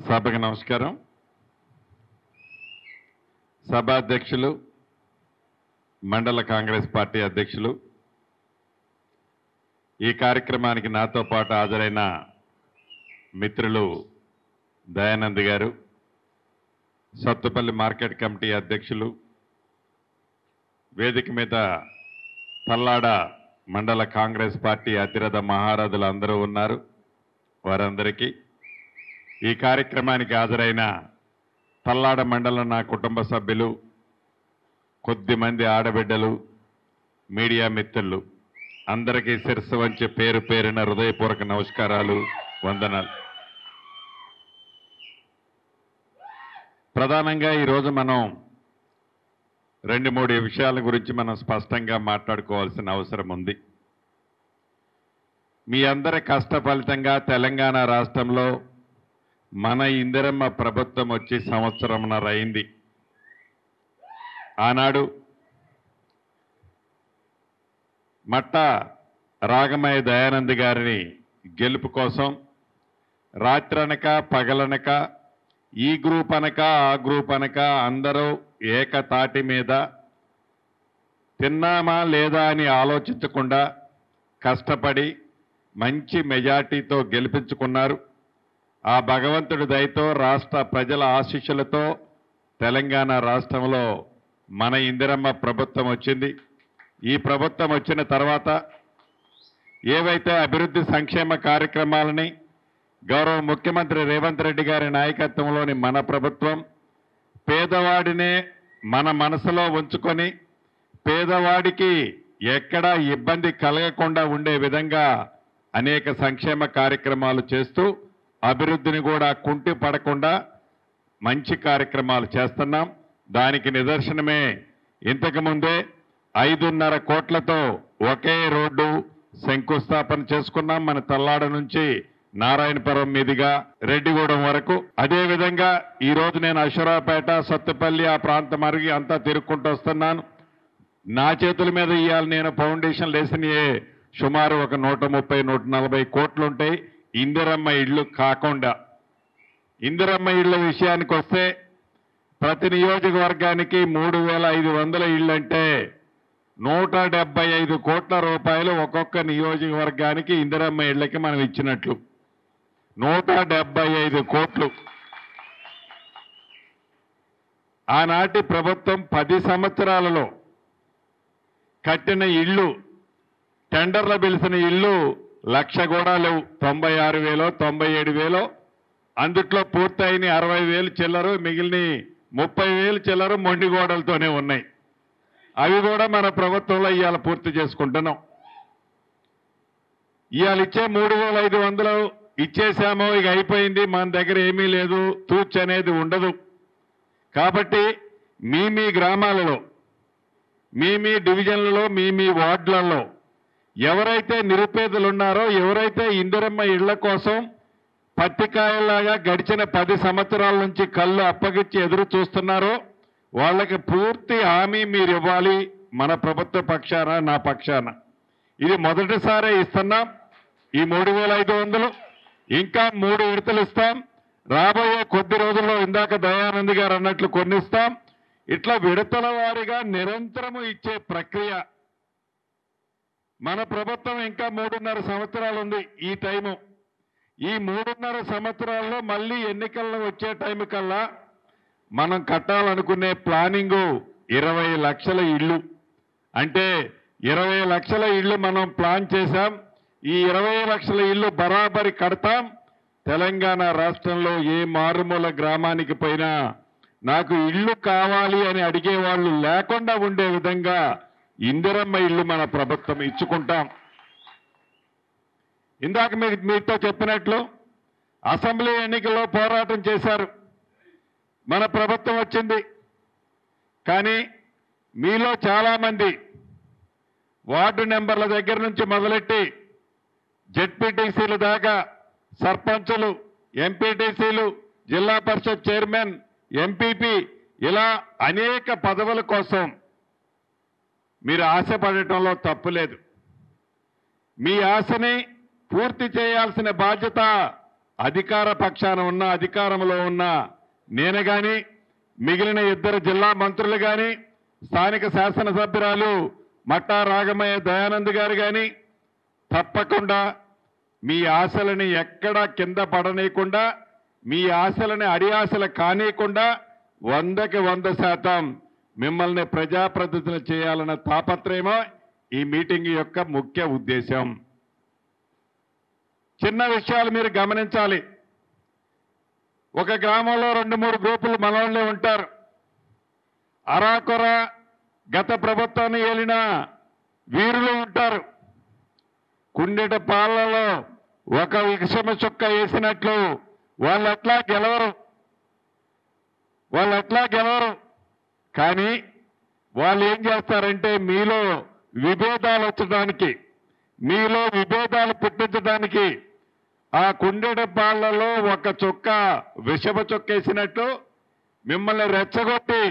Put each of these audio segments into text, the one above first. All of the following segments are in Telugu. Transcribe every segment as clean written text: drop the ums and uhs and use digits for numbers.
సభకు నమస్కారం. సభాధ్యక్షులు, మండల కాంగ్రెస్ పార్టీ అధ్యక్షులు, ఈ కార్యక్రమానికి నాతో పాటు హాజరైన మిత్రులు దయానంద్ గారు, సత్తుపల్లి మార్కెట్ కమిటీ అధ్యక్షులు, వేదిక మీద తల్లాడ మండల కాంగ్రెస్ పార్టీ అతిరథ మహారథులు అందరూ ఉన్నారు. వారందరికీ, ఈ కార్యక్రమానికి హాజరైన తల్లాడ మండలం నా కుటుంబ సభ్యులు, కొద్దిమంది ఆడబిడ్డలు, మీడియా మిత్రులు అందరికీ శిరస్సు వంచి పేరు పేరున హృదయపూర్వక నమస్కారాలు, వందనాలు. ప్రధానంగా ఈరోజు మనం 2-3 విషయాల గురించి మనం స్పష్టంగా మాట్లాడుకోవాల్సిన అవసరం ఉంది. మీ అందరి కష్ట ఫలితంగా తెలంగాణ రాష్ట్రంలో మన ఇందిరమ్మ ప్రభుత్వం వచ్చి సంవత్సరంన్నర అయింది. ఆనాడు మట్ట రాగమయ్య దయానంద్ గారిని గెలుపు కోసం రాత్రనక పగలనక ఈ గ్రూప్ అనక ఆ గ్రూప్ అనక అందరూ ఏకతాటి మీద తిన్నామా లేదా అని ఆలోచించకుండా కష్టపడి మంచి మెజార్టీతో గెలిపించుకున్నారు. ఆ భగవంతుడి దయతో, రాష్ట్ర ప్రజల ఆశీస్సులతో తెలంగాణ రాష్ట్రంలో మన ఇందిరమ్మ ప్రభుత్వం వచ్చింది. ఈ ప్రభుత్వం వచ్చిన తర్వాత ఏవైతే అభివృద్ధి సంక్షేమ కార్యక్రమాలని గౌరవ ముఖ్యమంత్రి రేవంత్ రెడ్డి గారి నాయకత్వంలోని మన ప్రభుత్వం పేదవాడినే మన మనసులో ఉంచుకొని పేదవాడికి ఎక్కడా ఇబ్బంది కలగకుండా ఉండే విధంగా అనేక సంక్షేమ కార్యక్రమాలు చేస్తూ అభివృద్ధిని కూడా కుంటి పడకుండా మంచి కార్యక్రమాలు చేస్తున్నాం. దానికి నిదర్శనమే ఇంతకుముందే 5.5 కోట్లతో ఒకే రోడ్డు శంకుస్థాపన చేసుకున్నాం. మన తల్లాడ నుంచి నారాయణపురం మీదుగా రెడ్డిగూడెం వరకు. అదేవిధంగా ఈరోజు నేను అశ్వరావుపేట, సత్తుపల్లి ఆ ప్రాంతం అరిగి అంతా తిరుక్కుంటూ వస్తున్నాను. నా చేతుల మీద ఇవాళ నేను ఫౌండేషన్ వేసినయే సుమారు ఒక 130-140 కోట్లుంటాయి. ఇందిరమ్మ ఇళ్ళు కాకుండా ఇందిరమ్మ ఇళ్ళ విషయానికి వస్తే ప్రతి నియోజకవర్గానికి 3,500 ఇళ్ళు అంటే 175 కోట్ల రూపాయలు ఒక్కొక్క నియోజకవర్గానికి ఇందిరమ్మ ఇళ్ళకి మనం ఇచ్చినట్లు. 175 కోట్లు. ఆనాటి ప్రభుత్వం 10 సంవత్సరాలలో కట్టిన ఇళ్ళు, టెండర్లు పిలిచిన ఇళ్ళు 1,00,000 కూడా లేవు. 96,000, 97,000. అందుట్లో పూర్తయిన 60,000 చిల్లరు, మిగిలిన 30,000 చిల్లరు మొండిగోడలతోనే ఉన్నాయి. అవి కూడా మన ప్రభుత్వంలో ఇవాళ పూర్తి చేసుకుంటున్నాం. ఇవాళ ఇచ్చే 3,500 ఇచ్చేసామో ఇక అయిపోయింది, మన దగ్గర ఏమీ లేదు, తూచ్ అనేది ఉండదు. కాబట్టి మీ గ్రామాలలో, మీ డివిజన్లలో, మీ వార్డులలో ఎవరైతే నిరుపేదలు ఉన్నారో, ఎవరైతే ఇందిరమ్మ ఇళ్ల కోసం పత్తికాయలాగా గడిచిన 10 సంవత్సరాల నుంచి కళ్ళు అప్పగిచ్చి ఎదురు చూస్తున్నారో వాళ్ళకి పూర్తి హామీ మీరు ఇవ్వాలి. మన ప్రభుత్వ పక్షాన, నా పక్షాన. ఇది మొదటిసారే ఇస్తున్నాం. ఈ 3,500 ఇంకా 3 విడతలు ఇస్తాం. రాబోయే కొద్ది రోజుల్లో ఇందాక దయానంద్ గారు అన్నట్లు కొన్ని ఇస్తాం. ఇట్లా విడతల వారీగా నిరంతరము ఇచ్చే ప్రక్రియ. మన ప్రభుత్వం ఇంకా 3.5 సంవత్సరాలు ఉంది ఈ టైము. ఈ 3.5 సంవత్సరాల్లో మళ్ళీ ఎన్నికల్లో వచ్చే టైం కల్లా మనం కట్టాలనుకునే ప్లానింగు 20 లక్షల ఇళ్ళు. అంటే 20 లక్షల ఇళ్ళు మనం ప్లాన్ చేశాం. ఈ 20 లక్షల ఇళ్ళు బరాబరి కడతాం. తెలంగాణ రాష్ట్రంలో ఏ మారుమూల గ్రామానికి పోయినా నాకు ఇళ్ళు కావాలి అని అడిగేవాళ్ళు లేకుండా ఉండే విధంగా ఇందిరమ్మ ఇళ్ళు మన ప్రభుత్వం ఇచ్చుకుంటాం. ఇందాక మీతో చెప్పినట్లు అసెంబ్లీ ఎన్నికల్లో పోరాటం చేశారు. మన ప్రభుత్వం వచ్చింది. కానీ మీలో చాలామంది వార్డు నెంబర్ల దగ్గర నుంచి మొదలెట్టి జెడ్పీటీసీల దాకా, సర్పంచులు, ఎంపీటీసీలు, జిల్లా పరిషత్ చైర్మన్, ఎంపీపీ, ఇలా అనేక పదవుల కోసం మీరు ఆశపడటంలో తప్పులేదు. మీ ఆశని పూర్తి చేయాల్సిన బాధ్యత అధికార పక్షాన ఉన్న అధికారంలో ఉన్న నేను గాని మిగిలిన ఇద్దరు జిల్లా మంత్రులు గాని స్థానిక శాసనసభ్యురాలు మట్టా రాగమయ్య దయానంద్ గారు గాని తప్పకుండా మీ ఆశలని ఎక్కడా కింద పడనీయకుండా మీ ఆశలని అడియాశలు కానీయకుండా 100కి 100% మిమ్మల్ని ప్రజాప్రతినిధులు చేయాలన్న తాపత్రయమో ఈ మీటింగ్ యొక్క ముఖ్య ఉద్దేశం. చిన్న విషయాలు మీరు గమనించాలి. ఒక గ్రామంలో 2-3 గ్రూపులు మనోళ్ళే ఉంటారు. అరాకొర గత ప్రభుత్వాన్ని ఏలిన వీరులు ఉంటారు. కుండెట పాలలో ఒక విషమ చుక్క వేసినట్లు వాళ్ళు అట్లా గెలవరు. కానీ వాళ్ళు ఏం చేస్తారంటే మీలో విభేదాలు వచ్చడానికి, మీలో విభేదాలు పుట్టించడానికి ఆ కుండెట పాలలో ఒక చుక్క విషమ చుక్క వేసినట్టు మిమ్మల్ని రెచ్చగొట్టి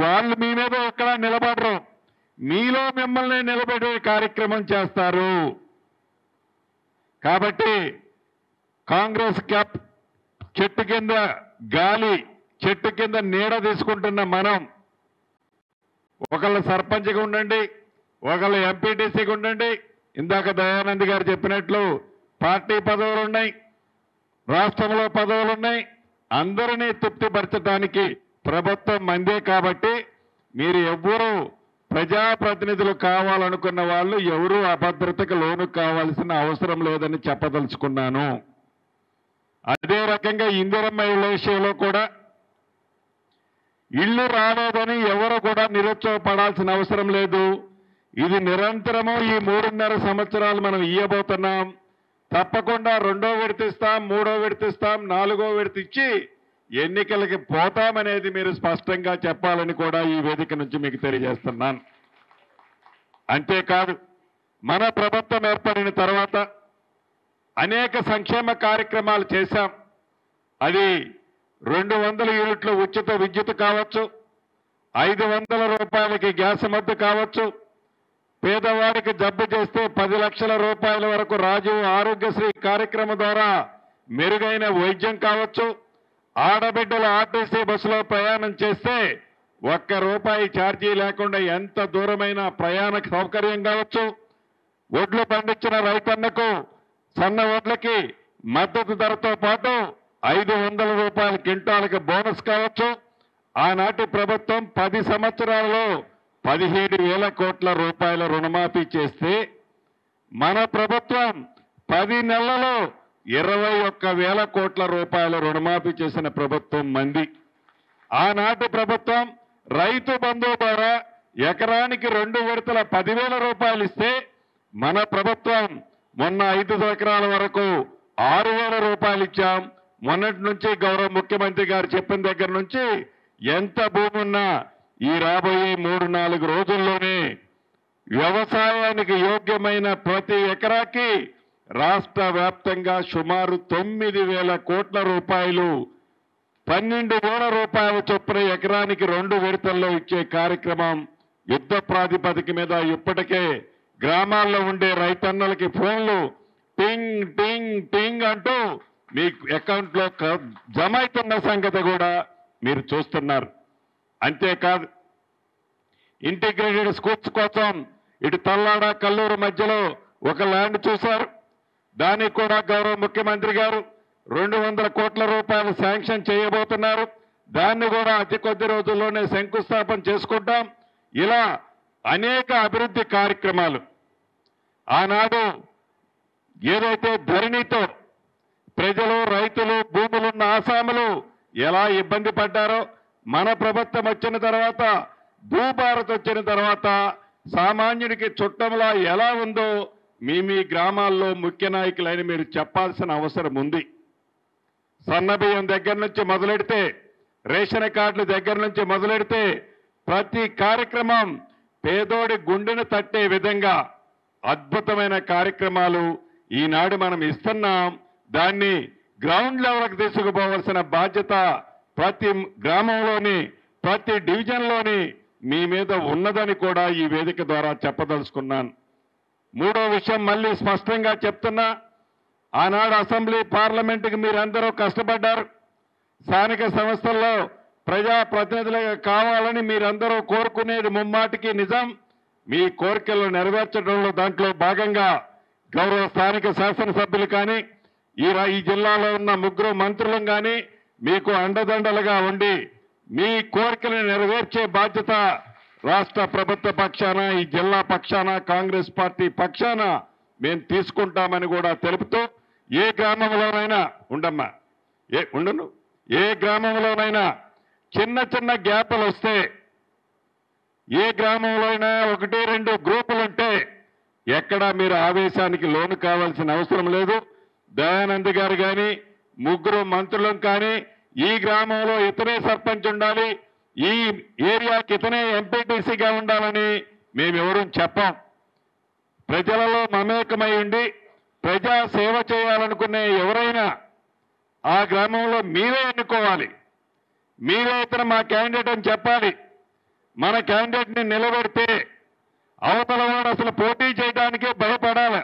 వాళ్ళు మీ మీద ఎక్కడ నిలబడరు, మీలో మిమ్మల్ని నిలబెట్టే కార్యక్రమం చేస్తారు. కాబట్టి కాంగ్రెస్ క్యాప్ చెట్టు కింద గాలి, చెట్టు కింద నీడ తీసుకుంటున్న మనం ఒకళ్ళు సర్పంచ్గా ఉండండి, ఒకళ్ళు ఎంపీటీసీగా ఉండండి. ఇందాక దయానంద్ గారు చెప్పినట్లు పార్టీ పదవులు ఉన్నాయి, రాష్ట్రంలో పదవులు ఉన్నాయి. అందరినీ తృప్తిపరచడానికి ప్రభుత్వం మందే. కాబట్టి మీరు ఎవ్వరూ ప్రజాప్రతినిధులు కావాలనుకున్న వాళ్ళు ఎవరూ అభద్రతకు లోను కావాల్సిన అవసరం లేదని చెప్పదలుచుకున్నాను. అదే రకంగా ఇందిరమ్మ ఇళ్ల విషయంలో కూడా ఇల్లు రాలేదని ఎవరు కూడా నిరుత్సాహపడాల్సిన అవసరం లేదు. ఇది నిరంతరము ఈ 3.5 సంవత్సరాలు మనం ఇయ్యబోతున్నాం. తప్పకుండా 2వ విడతిస్తాం, 3వ విడతిస్తాం, 4వ విడతిచ్చి ఎన్నికలకి పోతామనేది మీరు స్పష్టంగా చెప్పాలని కూడా ఈ వేదిక నుంచి మీకు తెలియజేస్తున్నాను. అంతేకాదు మన ప్రభుత్వం ఏర్పడిన తర్వాత అనేక సంక్షేమ కార్యక్రమాలు చేశాం. అది 200 యూనిట్ల ఉచిత విద్యుత్ కావచ్చు, 500 రూపాయలకి గ్యాస్ మద్దతు కావచ్చు, పేదవాడికి జబ్బు చేస్తే 10 లక్షల రూపాయల వరకు రాజీవ్ ఆరోగ్యశ్రీ కార్యక్రమం ద్వారా మెరుగైన వైద్యం కావచ్చు, ఆడబిడ్డలు ఆర్టీసీ బస్సులో ప్రయాణం చేస్తే ₹1 ఛార్జీ లేకుండా ఎంత దూరమైన ప్రయాణ సౌకర్యం కావచ్చు, ఒడ్లు పండించిన రైతన్నకు సన్న ఒడ్లకి మద్దతు ధరతో పాటు ₹500 క్వింటాలకు బోనస్ కావచ్చు. ఆనాటి ప్రభుత్వం 10 సంవత్సరాలలో 17,000 కోట్ల రూపాయల రుణమాఫీ చేస్తే మన ప్రభుత్వం 10 నెలలలో 21,000 కోట్ల రూపాయల రుణమాఫీ చేసిన ప్రభుత్వం మంది. ఆనాటి ప్రభుత్వం రైతు బంధు ద్వారా ఎకరానికి 2 విడతల 10,000 రూపాయలు ఇస్తే మన ప్రభుత్వం మొన్న 5 ఎకరాల వరకు 6,000 రూపాయలు ఇచ్చాం. మొన్నటి నుంచి గౌరవ ముఖ్యమంత్రి గారు చెప్పిన దగ్గర నుంచి ఎంత భూమి ఉన్నా ఈ రాబోయే 3-4 రోజుల్లోనే వ్యవసాయానికి యోగ్యమైన ప్రతి ఎకరాకి రాష్ట్ర వ్యాప్తంగా సుమారు 9,000 కోట్ల రూపాయలు 12,000 రూపాయల చొప్పున ఎకరానికి 2 విడతల్లో ఇచ్చే కార్యక్రమం యుద్ధ ప్రాతిపదిక మీద ఇప్పటికే గ్రామాల్లో ఉండే రైతన్నలకి ఫోన్లు టింగ్ టింగ్ టింగ్ అంటూ మీ అకౌంట్లో జమ అవుతున్న సంగతి కూడా మీరు చూస్తున్నారు. అంతేకాదు ఇంటిగ్రేటెడ్ స్కూల్స్ కోసం ఇటు తల్లాడ కల్లూరు మధ్యలో ఒక ల్యాండ్ చూశారు. దానికి కూడా గౌరవ ముఖ్యమంత్రి గారు 200 కోట్ల రూపాయలు శాంక్షన్ చేయబోతున్నారు. దాన్ని కూడా అతి కొద్ది రోజుల్లోనే శంకుస్థాపన చేసుకుంటాం. ఇలా అనేక అభివృద్ధి కార్యక్రమాలు ఆనాడు ఏదైతే ధరణితో ప్రజలు రైతులు భూములున్న ఆసాములు ఎలా ఇబ్బంది పడ్డారో మన ప్రభుత్వం వచ్చిన తర్వాత భూభారత్ వచ్చిన తర్వాత సామాన్యుడికి చుట్టంలా ఎలా ఉందో మీ గ్రామాల్లో ముఖ్య నాయకులైన మీరు చెప్పాల్సిన అవసరం ఉంది. సన్నబియ్యం దగ్గర నుంచి మొదలెడితే రేషన్ కార్డుల దగ్గర నుంచి మొదలెడితే ప్రతి కార్యక్రమం పేదోడి గుండెను తట్టే విధంగా అద్భుతమైన కార్యక్రమాలు ఈనాడు మనం ఇస్తున్నాం. దాన్ని గ్రౌండ్ లెవెల్కి తీసుకుపోవాల్సిన బాధ్యత ప్రతి గ్రామంలోని ప్రతి డివిజన్లోని మీ మీద ఉన్నదని కూడా ఈ వేదిక ద్వారా చెప్పదలుచుకున్నాను. 3వ విషయం మళ్ళీ స్పష్టంగా చెప్తున్నా, ఆనాడు అసెంబ్లీ పార్లమెంటుకి మీరందరూ కష్టపడ్డారు. స్థానిక సంస్థల్లో ప్రజాప్రతినిధులుగా కావాలని మీరందరూ కోరుకునేది ముమ్మాటికి నిజం. మీ కోరికలు నెరవేర్చడంలో దాంట్లో భాగంగా గౌరవ స్థానిక శాసనసభ్యులు కానీ ఈ జిల్లాలో ఉన్న 3 మంత్రులు కానీ మీకు అండదండలుగా ఉండి మీ కోరికలను నెరవేర్చే బాధ్యత రాష్ట్ర ప్రభుత్వ పక్షాన, ఈ జిల్లా పక్షాన, కాంగ్రెస్ పార్టీ పక్షాన మేము తీసుకుంటామని కూడా తెలుపుతూ, ఏ గ్రామంలోనైనా ఉండమ్మా, ఉండను, ఏ గ్రామంలోనైనా చిన్న చిన్న గ్యాపులు వస్తే, ఏ గ్రామంలో అయినా 1-2 గ్రూపులుంటే ఎక్కడా మీరు ఆవేశానికి లోను కావాల్సిన అవసరం లేదు. దయానంద్ గారు కానీ 3 మంత్రులం కానీ ఈ గ్రామంలో ఇతనే సర్పంచ్ ఉండాలి, ఈ ఏరియాకి ఇతనే ఎంపీటీసీగా ఉండాలని మేమెవరూ చెప్పాం. ప్రజలలో మమేకమై ఉండి ప్రజా సేవ చేయాలనుకునే ఎవరైనా ఆ గ్రామంలో మీరే ఎన్నుకోవాలి. మీరే ఇతను మా క్యాండిడేట్ అని చెప్పాలి. మన క్యాండిడేట్ని నిలబెడితే అవతల వాడు అసలు పోటీ చేయడానికే భయపడాలి,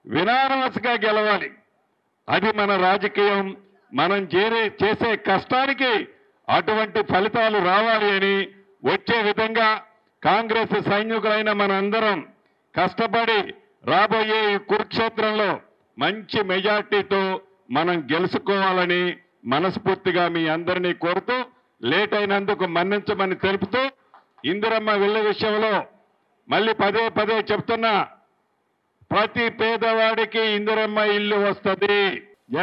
వినారవసగా గెలవాలి. అది మన రాజకీయం. మనం చేసే కష్టానికి అటువంటి ఫలితాలు రావాలి అని వచ్చే విధంగా కాంగ్రెస్ సైనికులైన మనందరం కష్టపడి రాబోయే ఈ కురుక్షేత్రంలో మంచి మెజార్టీతో మనం గెలుచుకోవాలని మనస్ఫూర్తిగా మీ అందరినీ కోరుతూ, లేట్ అయినందుకు మన్నించమని తెలుపుతూ, ఇందిరమ్మ ఇళ్ల విషయంలో మళ్ళీ పదే చెప్తున్నా, ప్రతి పేదవాడికి ఇందిరమ్మ ఇల్లు వస్తుంది.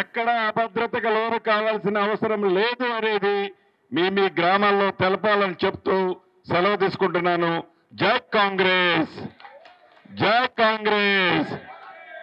ఎక్కడ అభద్రతకు లోను కావాల్సిన అవసరం లేదు అనేది మీ గ్రామాల్లో తెలపాలని చెప్తూ సెలవు తీసుకుంటున్నాను. జై కాంగ్రెస్, జై కాంగ్రెస్.